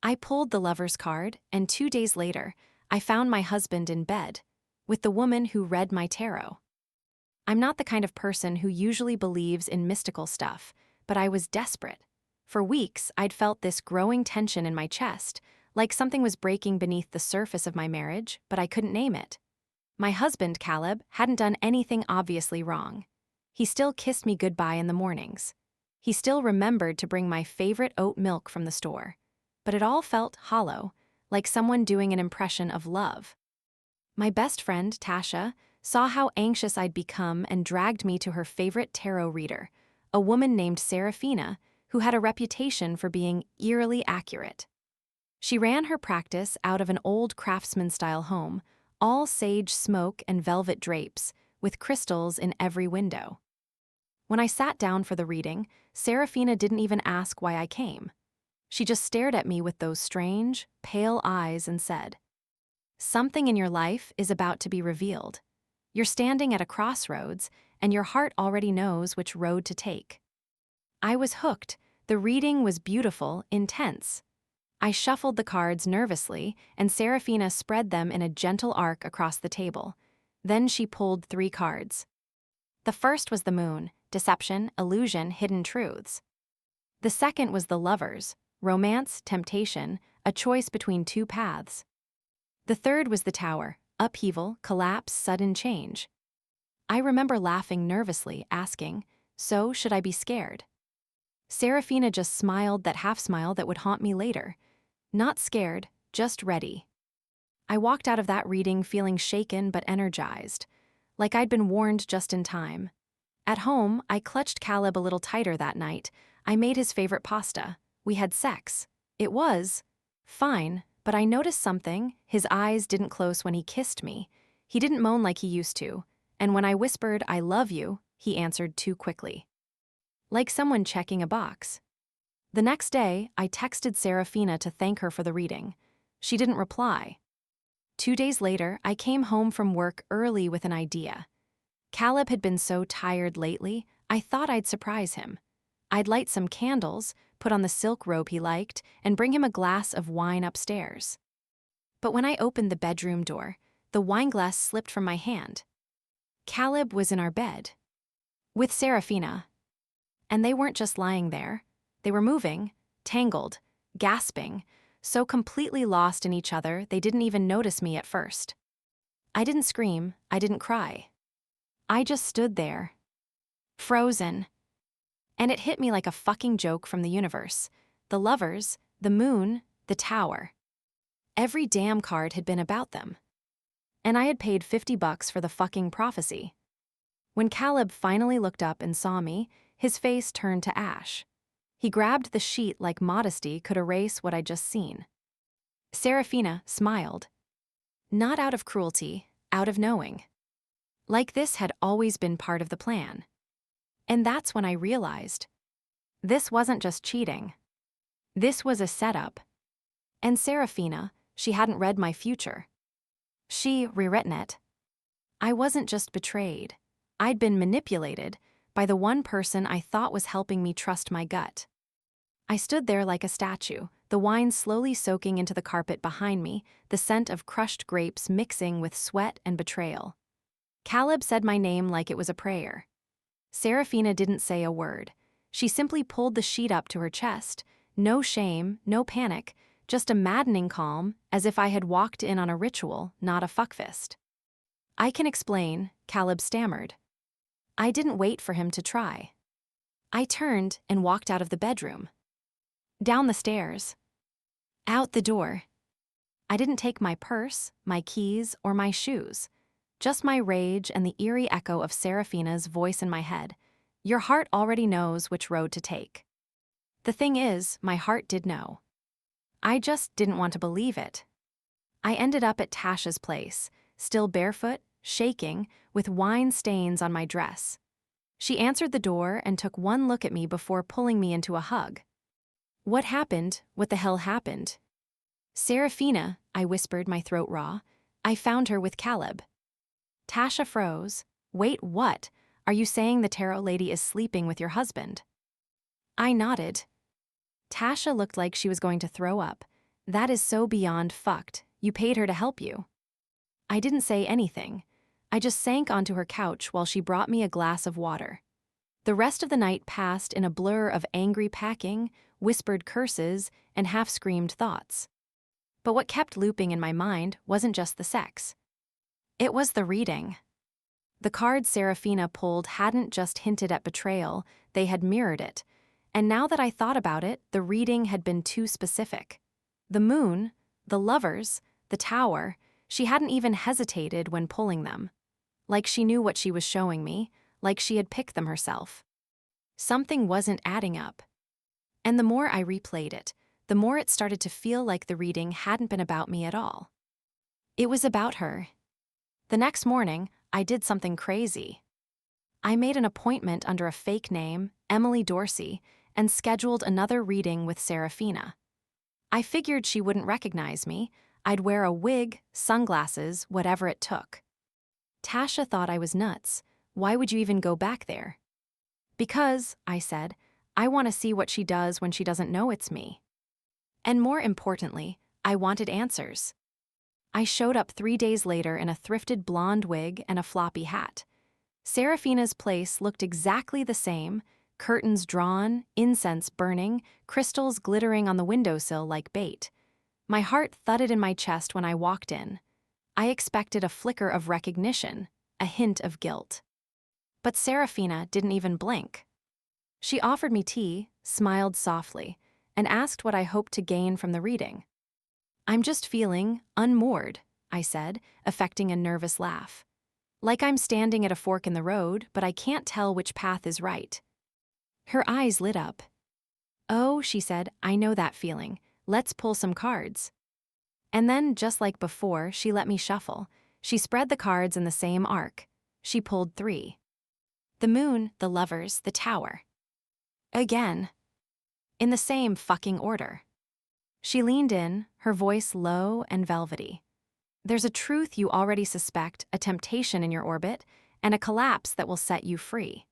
I pulled the lover's card, and 2 days later, I found my husband in bed with the woman who read my tarot. I'm not the kind of person who usually believes in mystical stuff, but I was desperate. For weeks, I'd felt this growing tension in my chest, like something was breaking beneath the surface of my marriage, but I couldn't name it. My husband, Caleb, hadn't done anything obviously wrong. He still kissed me goodbye in the mornings. He still remembered to bring my favorite oat milk from the store. But it all felt hollow, like someone doing an impression of love. My best friend, Tasha, saw how anxious I'd become and dragged me to her favorite tarot reader, a woman named Serafina, who had a reputation for being eerily accurate. She ran her practice out of an old craftsman-style home, all sage smoke and velvet drapes, with crystals in every window. When I sat down for the reading, Serafina didn't even ask why I came. She just stared at me with those strange, pale eyes and said, "Something in your life is about to be revealed. You're standing at a crossroads, and your heart already knows which road to take." I was hooked. The reading was beautiful, intense. I shuffled the cards nervously, and Serafina spread them in a gentle arc across the table. Then she pulled 3 cards. The first was the moon, deception, illusion, hidden truths. The second was the lovers, romance, temptation, a choice between 2 paths. The third was the tower, upheaval, collapse, sudden change. I remember laughing nervously, asking, "So, should I be scared?" Serafina just smiled that half smile that would haunt me later. Not scared, just ready. I walked out of that reading feeling shaken but energized, like I'd been warned just in time. At home, I clutched Caleb a little tighter that night. I made his favorite pasta. We had sex. It was fine, but I noticed something. His eyes didn't close when he kissed me. He didn't moan like he used to. And when I whispered, "I love you," he answered too quickly. Like someone checking a box. The next day, I texted Serafina to thank her for the reading. She didn't reply. 2 days later, I came home from work early with an idea. Caleb had been so tired lately, I thought I'd surprise him. I'd light some candles, put on the silk robe he liked, and bring him a glass of wine upstairs. But when I opened the bedroom door, the wineglass slipped from my hand. Caleb was in our bed. With Serafina. And they weren't just lying there. They were moving, tangled, gasping, so completely lost in each other they didn't even notice me at first. I didn't scream, I didn't cry. I just stood there. Frozen. And it hit me like a fucking joke from the universe. The lovers, the moon, the tower. Every damn card had been about them. And I had paid $50 for the fucking prophecy. When Caleb finally looked up and saw me, his face turned to ash. He grabbed the sheet like modesty could erase what I'd just seen. Serafina smiled. Not out of cruelty, out of knowing. Like this had always been part of the plan. And that's when I realized. This wasn't just cheating. This was a setup. And Serafina, she hadn't read my future. She rewritten it. I wasn't just betrayed. I'd been manipulated by the one person I thought was helping me trust my gut. I stood there like a statue, the wine slowly soaking into the carpet behind me, the scent of crushed grapes mixing with sweat and betrayal. Caleb said my name like it was a prayer. Serafina didn't say a word. She simply pulled the sheet up to her chest. No shame, no panic, just a maddening calm, as if I had walked in on a ritual, not a fuckfist. "I can explain," Caleb stammered. I didn't wait for him to try. I turned and walked out of the bedroom. Down the stairs. Out the door. I didn't take my purse, my keys, or my shoes. Just my rage and the eerie echo of Serafina's voice in my head. Your heart already knows which road to take. The thing is, my heart did know. I just didn't want to believe it. I ended up at Tasha's place, still barefoot, shaking, with wine stains on my dress. She answered the door and took one look at me before pulling me into a hug. "What happened? What the hell happened?" "Serafina," I whispered, my throat raw. "I found her with Caleb." Tasha froze. "Wait, what? Are you saying the tarot lady is sleeping with your husband?" I nodded. Tasha looked like she was going to throw up, That is so beyond fucked. You paid her to help you. I didn't say anything. I just sank onto her couch while she brought me a glass of water. The rest of the night passed in a blur of angry packing, whispered curses, and half-screamed thoughts. But what kept looping in my mind wasn't just the sex. It was the reading. The cards Serafina pulled hadn't just hinted at betrayal, they had mirrored it. And now that I thought about it, the reading had been too specific. The moon, the lovers, the tower, she hadn't even hesitated when pulling them. Like she knew what she was showing me, like she had picked them herself. Something wasn't adding up. And the more I replayed it, the more it started to feel like the reading hadn't been about me at all. It was about her. The next morning, I did something crazy. I made an appointment under a fake name, Emily Dorsey, and scheduled another reading with Serafina. I figured she wouldn't recognize me. I'd wear a wig, sunglasses, whatever it took. Tasha thought I was nuts. Why would you even go back there? Because, I said, I want to see what she does when she doesn't know it's me. And more importantly, I wanted answers. I showed up 3 days later in a thrifted blonde wig and a floppy hat. Serafina's place looked exactly the same, curtains drawn, incense burning, crystals glittering on the windowsill like bait. My heart thudded in my chest when I walked in. I expected a flicker of recognition, a hint of guilt. But Serafina didn't even blink. She offered me tea, smiled softly, and asked what I hoped to gain from the reading. I'm just feeling unmoored, I said, affecting a nervous laugh. Like I'm standing at a fork in the road, but I can't tell which path is right. Her eyes lit up. Oh, she said, I know that feeling. Let's pull some cards. And then, just like before, she let me shuffle. She spread the cards in the same arc. She pulled 3. The moon, the lovers, the tower. Again. In the same fucking order. She leaned in, her voice low and velvety. There's a truth you already suspect, a temptation in your orbit, and a collapse that will set you free.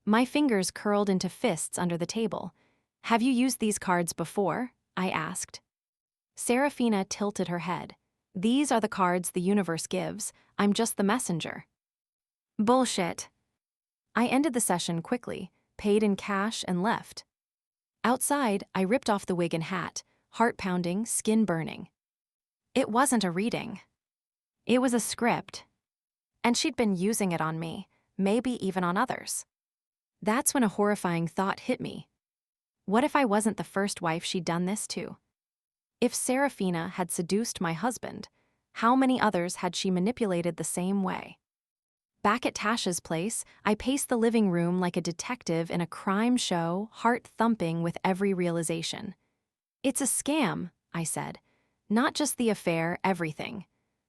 My fingers curled into fists under the table. Have you used these cards before? I asked. Serafina tilted her head. These are the cards the universe gives. I'm just the messenger. Bullshit. I ended the session quickly, paid in cash, and left. Outside, I ripped off the wig and hat, heart pounding, skin burning. It wasn't a reading. It was a script. And she'd been using it on me, maybe even on others. That's when a horrifying thought hit me. What if I wasn't the first wife she'd done this to? If Serafina had seduced my husband, how many others had she manipulated the same way? Back at Tasha's place, I paced the living room like a detective in a crime show, heart thumping with every realization. It's a scam, I said. Not just the affair, everything.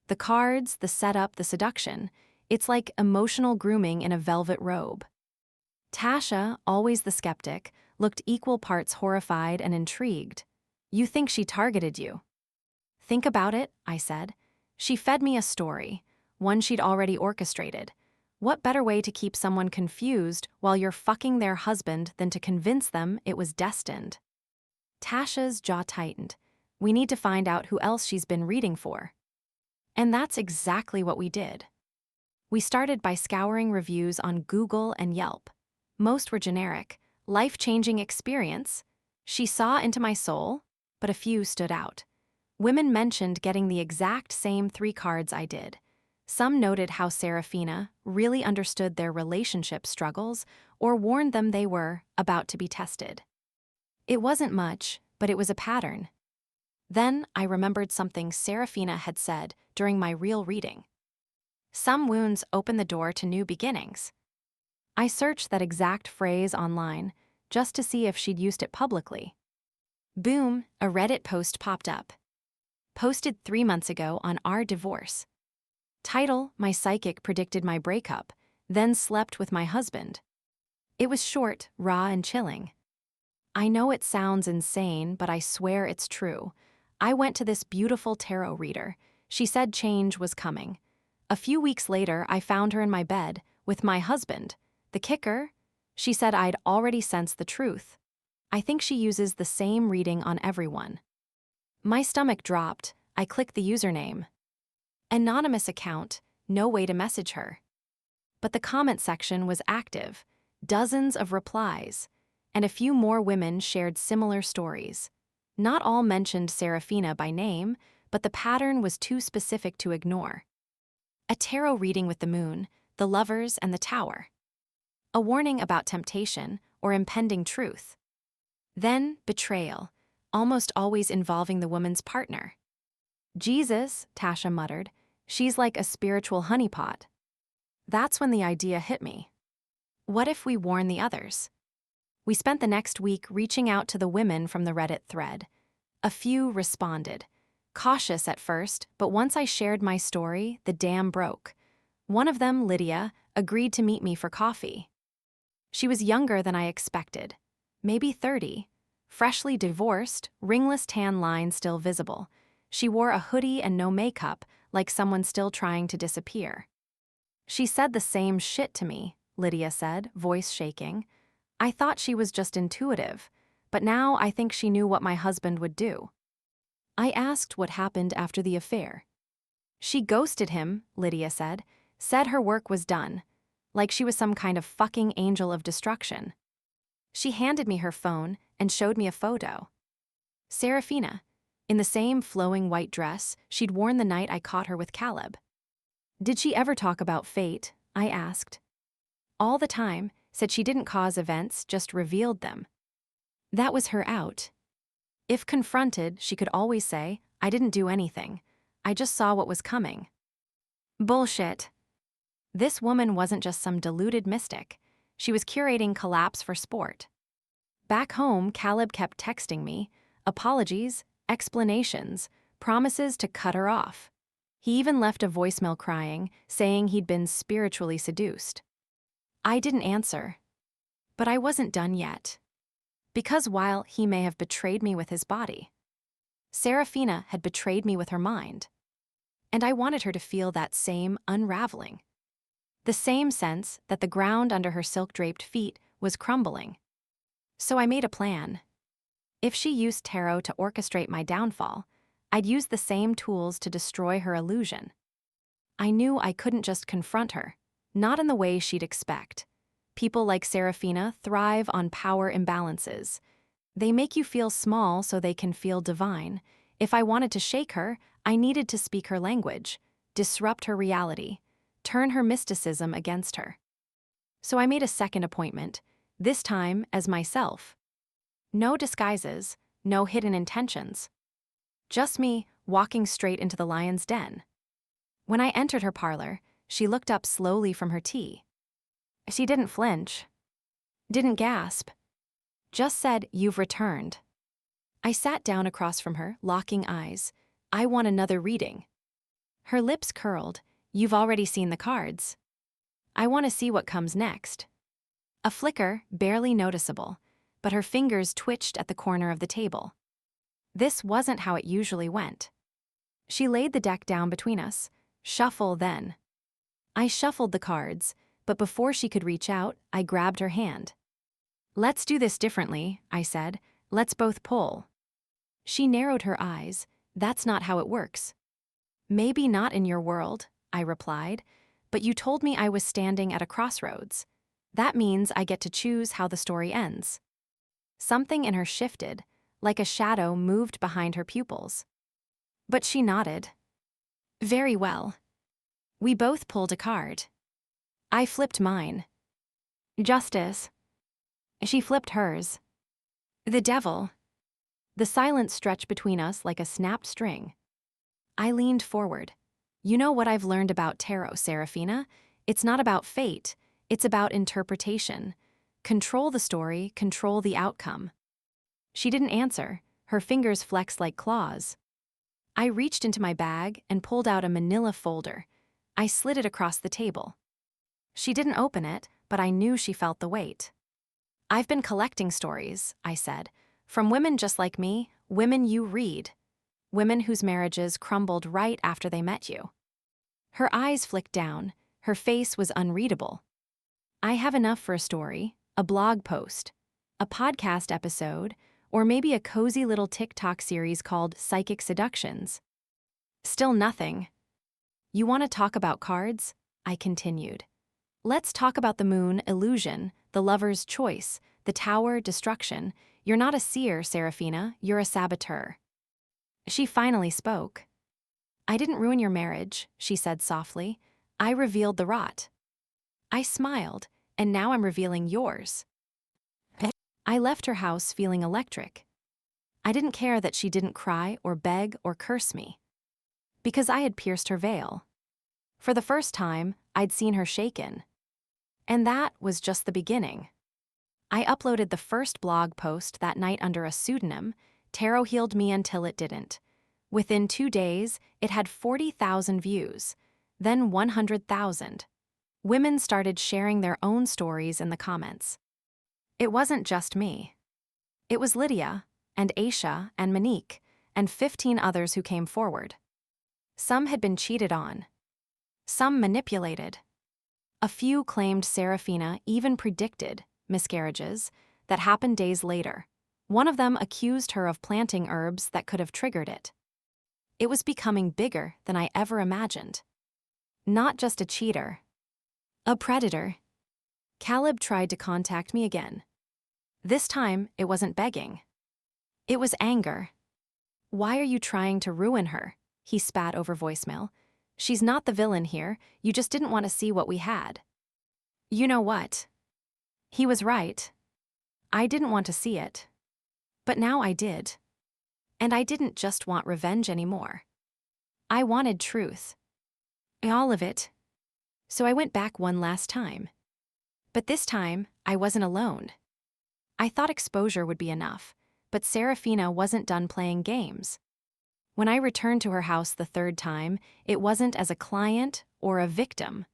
The cards, the setup, the seduction. It's like emotional grooming in a velvet robe. Tasha, always the skeptic, looked equal parts horrified and intrigued. You think she targeted you? Think about it, I said. She fed me a story, one she'd already orchestrated. What better way to keep someone confused while you're fucking their husband than to convince them it was destined? Tasha's jaw tightened. We need to find out who else she's been reading for. And that's exactly what we did. We started by scouring reviews on Google and Yelp. Most were generic, life-changing experience. She saw into my soul, but a few stood out. Women mentioned getting the exact same 3 cards I did. Some noted how Serafina really understood their relationship struggles or warned them they were about to be tested. It wasn't much, but it was a pattern. Then I remembered something Serafina had said during my real reading. Some wounds open the door to new beginnings. I searched that exact phrase online just to see if she'd used it publicly. Boom, a Reddit post popped up. Posted 3 months ago on our divorce. Title, my psychic predicted my breakup, then slept with my husband. It was short, raw, and chilling. I know it sounds insane, but I swear it's true. I went to this beautiful tarot reader. She said change was coming. A few weeks later, I found her in my bed with my husband. The kicker? She said I'd already sensed the truth. I think she uses the same reading on everyone. My stomach dropped. I clicked the username. Anonymous account, no way to message her. But the comment section was active, dozens of replies, and a few more women shared similar stories. Not all mentioned Serafina by name, but the pattern was too specific to ignore. A tarot reading with the moon, the lovers, and the tower. A warning about temptation or impending truth. Then betrayal, almost always involving the woman's partner. Jesus, Tasha muttered, she's like a spiritual honeypot. That's when the idea hit me. What if we warn the others? We spent the next week reaching out to the women from the Reddit thread. A few responded. Cautious at first, but once I shared my story, the dam broke. One of them, Lydia, agreed to meet me for coffee. She was younger than I expected, maybe 30, freshly divorced, ringless tan line still visible. She wore a hoodie and no makeup, like someone still trying to disappear. She said the same shit to me, Lydia said, voice shaking. I thought she was just intuitive, but now I think she knew what my husband would do. I asked what happened after the affair. She ghosted him, Lydia said her work was done, like she was some kind of fucking angel of destruction. She handed me her phone and showed me a photo. Serafina, in the same flowing white dress she'd worn the night I caught her with Caleb. Did she ever talk about fate? I asked. All the time, said she didn't cause events, just revealed them. That was her out. If confronted, she could always say, I didn't do anything. I just saw what was coming. Bullshit. This woman wasn't just some deluded mystic. She was curating collapse for sport. Back home, Caleb kept texting me, apologies, explanations, promises to cut her off. He even left a voicemail crying, saying he'd been spiritually seduced. I didn't answer. But I wasn't done yet. Because while he may have betrayed me with his body, Serafina had betrayed me with her mind. And I wanted her to feel that same unraveling. The same sense that the ground under her silk-draped feet was crumbling. So I made a plan. If she used tarot to orchestrate my downfall, I'd use the same tools to destroy her illusion. I knew I couldn't just confront her, not in the way she'd expect. People like Serafina thrive on power imbalances. They make you feel small so they can feel divine. If I wanted to shake her, I needed to speak her language, disrupt her reality, turn her mysticism against her. So I made a second appointment, this time as myself. No disguises, no hidden intentions. Just me walking straight into the lion's den. When I entered her parlor, she looked up slowly from her tea. She didn't flinch, didn't gasp, just said, "You've returned." I sat down across from her, locking eyes. I want another reading. Her lips curled. You've already seen the cards. I want to see what comes next. A flicker, barely noticeable, but her fingers twitched at the corner of the table. This wasn't how it usually went. She laid the deck down between us. Shuffle then. I shuffled the cards, but before she could reach out, I grabbed her hand. Let's do this differently, I said. Let's both pull. She narrowed her eyes. That's not how it works. Maybe not in your world, I replied, but you told me I was standing at a crossroads. That means I get to choose how the story ends. Something in her shifted, like a shadow moved behind her pupils. But she nodded. Very well. We both pulled a card. I flipped mine. Justice. She flipped hers. The devil. The silence stretched between us like a snapped string. I leaned forward. You know what I've learned about tarot, Serafina? It's not about fate. It's about interpretation. Control the story, control the outcome. She didn't answer. Her fingers flexed like claws. I reached into my bag and pulled out a manila folder. I slid it across the table. She didn't open it, but I knew she felt the weight. I've been collecting stories, I said, from women just like me, women you read, women whose marriages crumbled right after they met you. Her eyes flicked down, her face was unreadable. I have enough for a story, a blog post, a podcast episode, Or maybe a cozy little TikTok series called Psychic Seductions. Still nothing. You want to talk about cards? I continued. Let's talk about the moon, illusion, the lover's choice, the tower, destruction. You're not a seer, Serafina, you're a saboteur. She finally spoke. I didn't ruin your marriage, she said softly. I revealed the rot. I smiled, and now I'm revealing yours. I left her house feeling electric. I didn't care that she didn't cry or beg or curse me. Because I had pierced her veil. For the first time, I'd seen her shaken. And that was just the beginning. I uploaded the first blog post that night under a pseudonym, Tarot Healed Me Until It Didn't. Within 2 days, it had 40,000 views, then 100,000. Women started sharing their own stories in the comments. It wasn't just me. It was Lydia, and Aisha, and Monique, and 15 others who came forward. Some had been cheated on. Some manipulated. A few claimed Serafina even predicted miscarriages that happened days later. One of them accused her of planting herbs that could have triggered it. It was becoming bigger than I ever imagined. Not just a cheater. A predator. Caleb tried to contact me again. This time, it wasn't begging. It was anger. Why are you trying to ruin her? He spat over voicemail. She's not the villain here, you just didn't want to see what we had. You know what? He was right. I didn't want to see it. But now I did. And I didn't just want revenge anymore. I wanted truth. All of it. So I went back one last time. But this time, I wasn't alone. I thought exposure would be enough, but Serafina wasn't done playing games. When I returned to her house the third time, it wasn't as a client or a victim.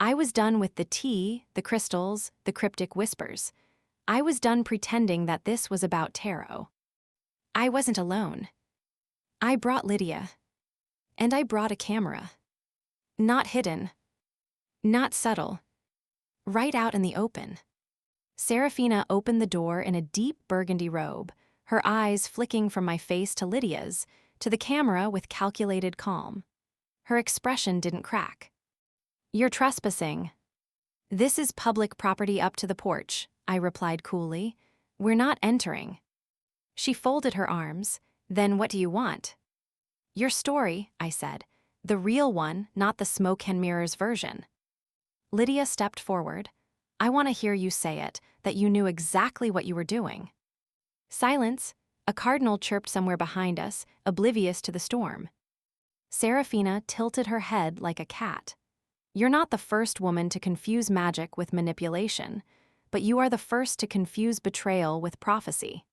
I was done with the tea, the crystals, the cryptic whispers. I was done pretending that this was about tarot. I wasn't alone. I brought Lydia. And I brought a camera. Not hidden. Not subtle. Right out in the open. Serafina opened the door in a deep burgundy robe, her eyes flicking from my face to Lydia's, to the camera with calculated calm. Her expression didn't crack. You're trespassing. This is public property up to the porch, I replied coolly. We're not entering. She folded her arms. Then what do you want? Your story, I said. The real one, not the smoke and mirrors version. Lydia stepped forward. I want to hear you say it, that you knew exactly what you were doing. Silence. A cardinal chirped somewhere behind us, oblivious to the storm. Serafina tilted her head like a cat. You're not the first woman to confuse magic with manipulation, but you are the first to confuse betrayal with prophecy.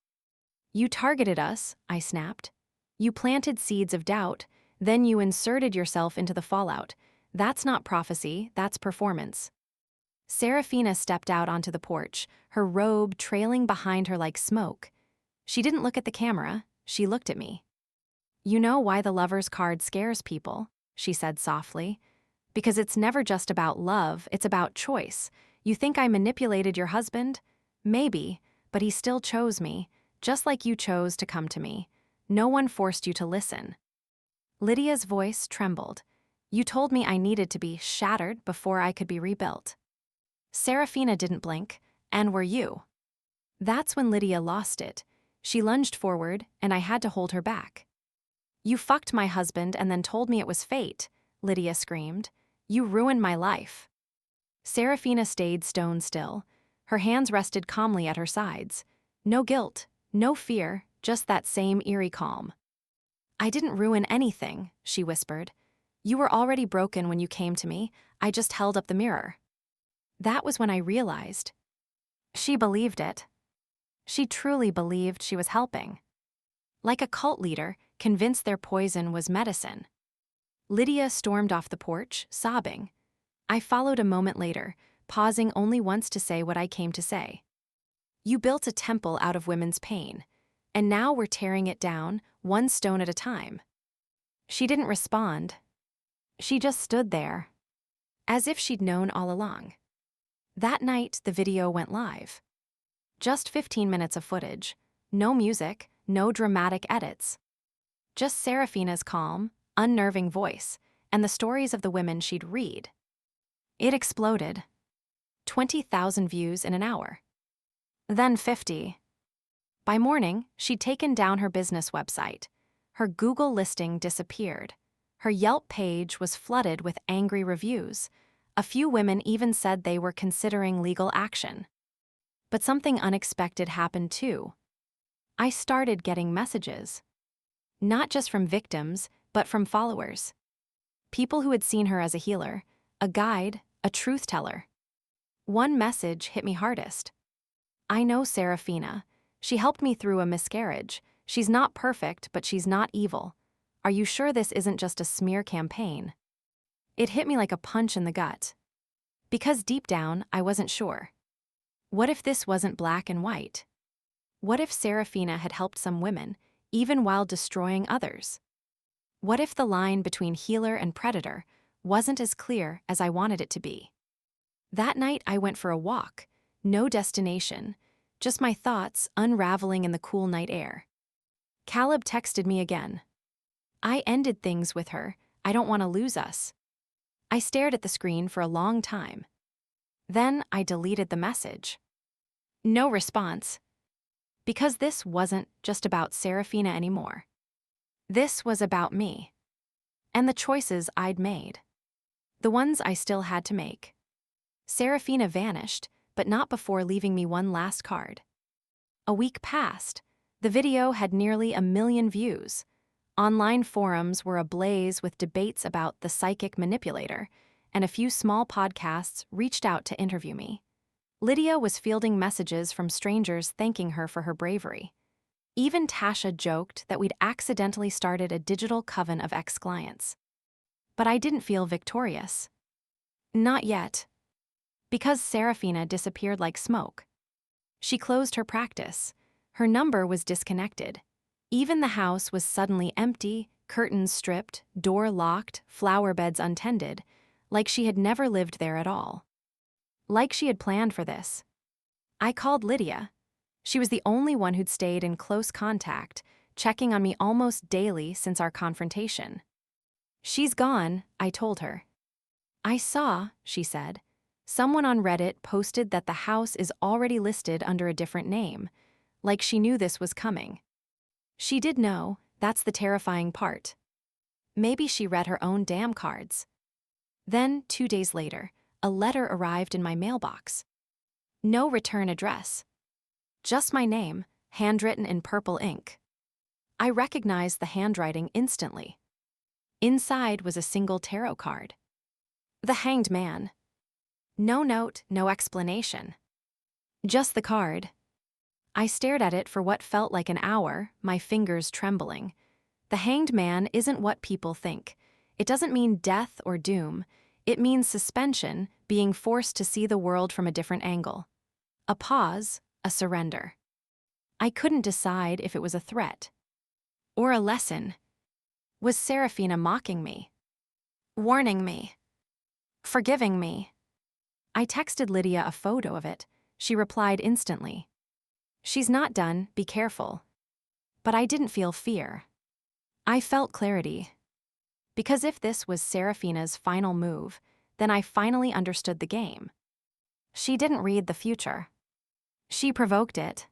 You targeted us, I snapped. You planted seeds of doubt, then you inserted yourself into the fallout. That's not prophecy, that's performance. Serafina stepped out onto the porch, her robe trailing behind her like smoke. She didn't look at the camera, she looked at me. You know why the lover's card scares people, she said softly. Because it's never just about love, it's about choice. You think I manipulated your husband? Maybe, but he still chose me, just like you chose to come to me. No one forced you to listen. Lydia's voice trembled. You told me I needed to be shattered before I could be rebuilt. Serafina didn't blink, and were you. That's when Lydia lost it. She lunged forward, and I had to hold her back. You fucked my husband and then told me it was fate, Lydia screamed. You ruined my life. Serafina stayed stone still. Her hands rested calmly at her sides. No guilt, no fear, just that same eerie calm. I didn't ruin anything, she whispered. You were already broken when you came to me. I just held up the mirror. That was when I realized. She believed it. She truly believed she was helping. Like a cult leader, convinced their poison was medicine. Lydia stormed off the porch, sobbing. I followed a moment later, pausing only once to say what I came to say. You built a temple out of women's pain, and now we're tearing it down, one stone at a time. She didn't respond. She just stood there, as if she'd known all along. That night, the video went live. Just 15 minutes of footage, No music, no dramatic edits. Just Serafina's calm, unnerving voice, and the stories of the women she'd read. It exploded. 20,000 views in an hour. Then 50. By morning, she'd taken down her business website. Her Google listing disappeared. Her Yelp page was flooded with angry reviews. A few women even said they were considering legal action. But something unexpected happened too. I started getting messages. Not just from victims, but from followers. People who had seen her as a healer, a guide, a truth teller. One message hit me hardest. "I know Serafina. She helped me through a miscarriage. She's not perfect, but she's not evil. Are you sure this isn't just a smear campaign?" It hit me like a punch in the gut. Because deep down, I wasn't sure. What if this wasn't black and white? What if Serafina had helped some women, even while destroying others? What if the line between healer and predator wasn't as clear as I wanted it to be? That night I went for a walk, no destination, just my thoughts unraveling in the cool night air. Caleb texted me again. "I ended things with her. I don't want to lose us." I stared at the screen for a long time. Then I deleted the message. No response. Because this wasn't just about Serafina anymore. This was about me. And the choices I'd made. The ones I still had to make. Serafina vanished, but not before leaving me one last card. A week passed. The video had nearly 1 million views. Online forums were ablaze with debates about the psychic manipulator, and a few small podcasts reached out to interview me. Lydia was fielding messages from strangers thanking her for her bravery. Even Tasha joked that we'd accidentally started a digital coven of ex-clients. But I didn't feel victorious. Not yet. Because Serafina disappeared like smoke. She closed her practice. Her number was disconnected. Even the house was suddenly empty, curtains stripped, door locked, flower beds untended, like she had never lived there at all. Like she had planned for this. I called Lydia. She was the only one who'd stayed in close contact, checking on me almost daily since our confrontation. "She's gone," I told her. "I saw," she said, "someone on Reddit posted that the house is already listed under a different name, like she knew this was coming." She did know, that's the terrifying part. Maybe she read her own damn cards. Then, 2 days later, a letter arrived in my mailbox. No return address. Just my name, handwritten in purple ink. I recognized the handwriting instantly. Inside was a single tarot card. The Hanged Man. No note, no explanation. Just the card. I stared at it for what felt like an hour, my fingers trembling. The Hanged Man isn't what people think. It doesn't mean death or doom. It means suspension, being forced to see the world from a different angle. A pause, a surrender. I couldn't decide if it was a threat. Or a lesson. Was Serafina mocking me? Warning me? Forgiving me? I texted Lydia a photo of it. She replied instantly. "She's not done, be careful." But I didn't feel fear. I felt clarity. Because if this was Serafina's final move, then I finally understood the game. She didn't read the future. She provoked it.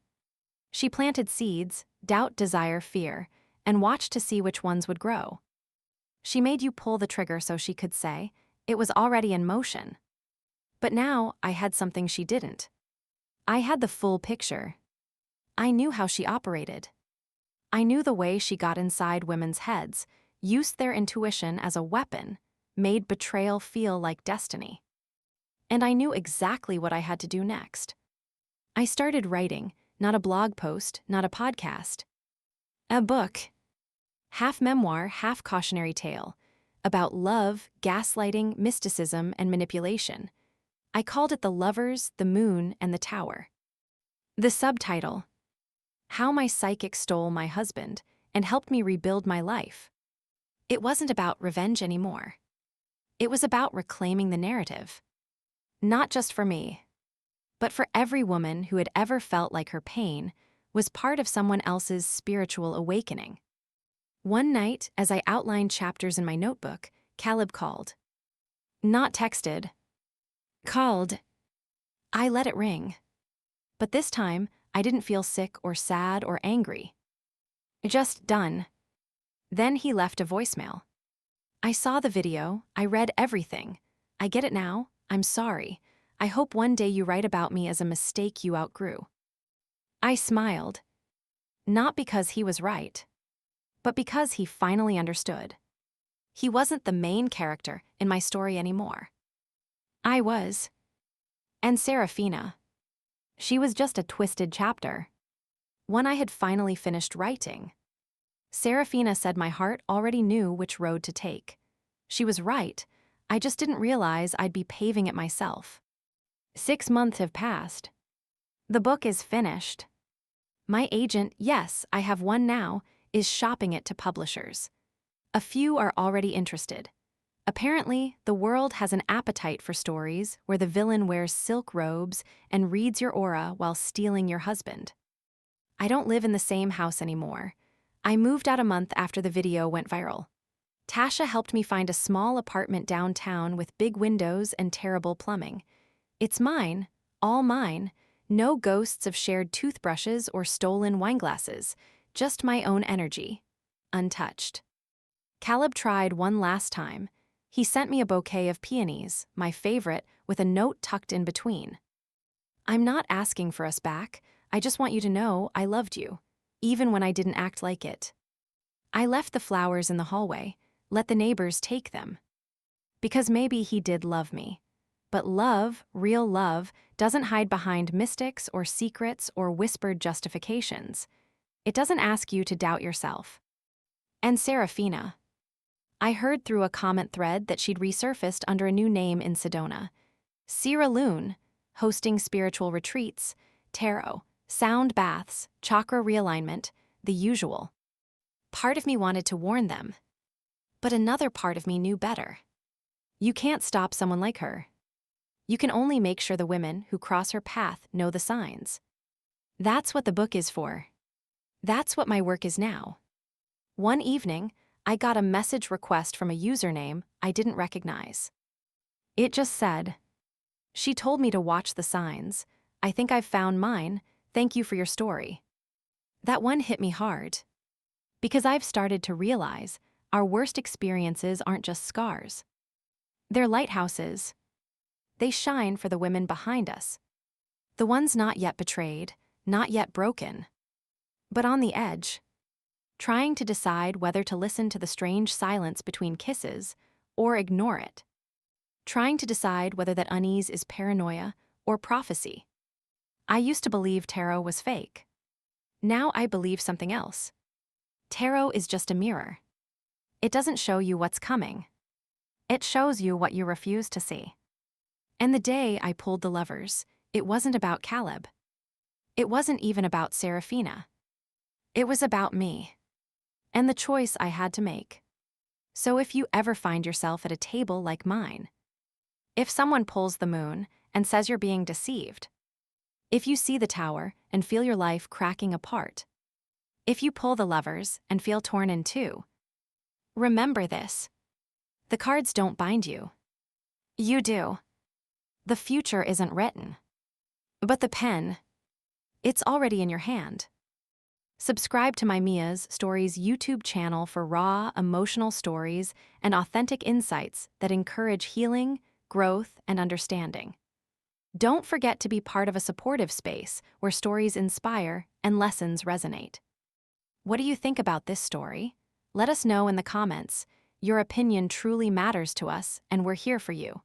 She planted seeds, doubt, desire, fear, and watched to see which ones would grow. She made you pull the trigger so she could say, it was already in motion. But now I had something she didn't. I had the full picture. I knew how she operated. I knew the way she got inside women's heads, used their intuition as a weapon, made betrayal feel like destiny. And I knew exactly what I had to do next. I started writing, not a blog post, not a podcast. A book. Half memoir, half cautionary tale, about love, gaslighting, mysticism, and manipulation. I called it The Lovers, the Moon, and the Tower. The subtitle: How My Psychic Stole My Husband and Helped Me Rebuild My Life. It wasn't about revenge anymore. It was about reclaiming the narrative. Not just for me, but for every woman who had ever felt like her pain was part of someone else's spiritual awakening. One night, as I outlined chapters in my notebook, Caleb called. Not texted. Called. I let it ring. But this time, I didn't feel sick or sad or angry. Just done. Then he left a voicemail. I saw the video, I read everything. I get it now, I'm sorry. I hope one day you write about me as a mistake you outgrew. I smiled. Not because he was right, but because he finally understood. He wasn't the main character in my story anymore. I was. And Serafina. She was just a twisted chapter. One I had finally finished writing. Serafina said my heart already knew which road to take. She was right, I just didn't realize I'd be paving it myself. 6 months have passed. The book is finished. My agent, yes, I have one now, is shopping it to publishers. A few are already interested. Apparently, the world has an appetite for stories where the villain wears silk robes and reads your aura while stealing your husband. I don't live in the same house anymore. I moved out a month after the video went viral. Tasha helped me find a small apartment downtown with big windows and terrible plumbing. It's mine, all mine, no ghosts of shared toothbrushes or stolen wineglasses, just my own energy, untouched. Caleb tried one last time. He sent me a bouquet of peonies, my favorite, with a note tucked in between. I'm not asking for us back, I just want you to know I loved you, even when I didn't act like it. I left the flowers in the hallway, let the neighbors take them. Because maybe he did love me. But love, real love, doesn't hide behind mystics or secrets or whispered justifications. It doesn't ask you to doubt yourself. And Serafina. I heard through a comment thread that she'd resurfaced under a new name in Sedona. Sierra Loon, hosting spiritual retreats, tarot, sound baths, chakra realignment, the usual. Part of me wanted to warn them. But another part of me knew better. You can't stop someone like her. You can only make sure the women who cross her path know the signs. That's what the book is for. That's what my work is now. One evening, I got a message request from a username I didn't recognize. It just said, "She told me to watch the signs. I think I've found mine. Thank you for your story." That one hit me hard. Because I've started to realize our worst experiences aren't just scars. They're lighthouses. They shine for the women behind us. The ones not yet betrayed, not yet broken, but on the edge. Trying to decide whether to listen to the strange silence between kisses or ignore it. Trying to decide whether that unease is paranoia or prophecy. I used to believe tarot was fake. Now I believe something else. Tarot is just a mirror. It doesn't show you what's coming. It shows you what you refuse to see. And the day I pulled the levers, it wasn't about Caleb. It wasn't even about Serafina. It was about me. And the choice I had to make. So if you ever find yourself at a table like mine, if someone pulls the moon and says you're being deceived, if you see the tower and feel your life cracking apart, if you pull the levers and feel torn in two, remember this. The cards don't bind you. You do. The future isn't written. But the pen, it's already in your hand. Subscribe to my Mia's Stories YouTube channel for raw, emotional stories and authentic insights that encourage healing, growth, and understanding. Don't forget to be part of a supportive space where stories inspire and lessons resonate. What do you think about this story? Let us know in the comments. Your opinion truly matters to us, and we're here for you.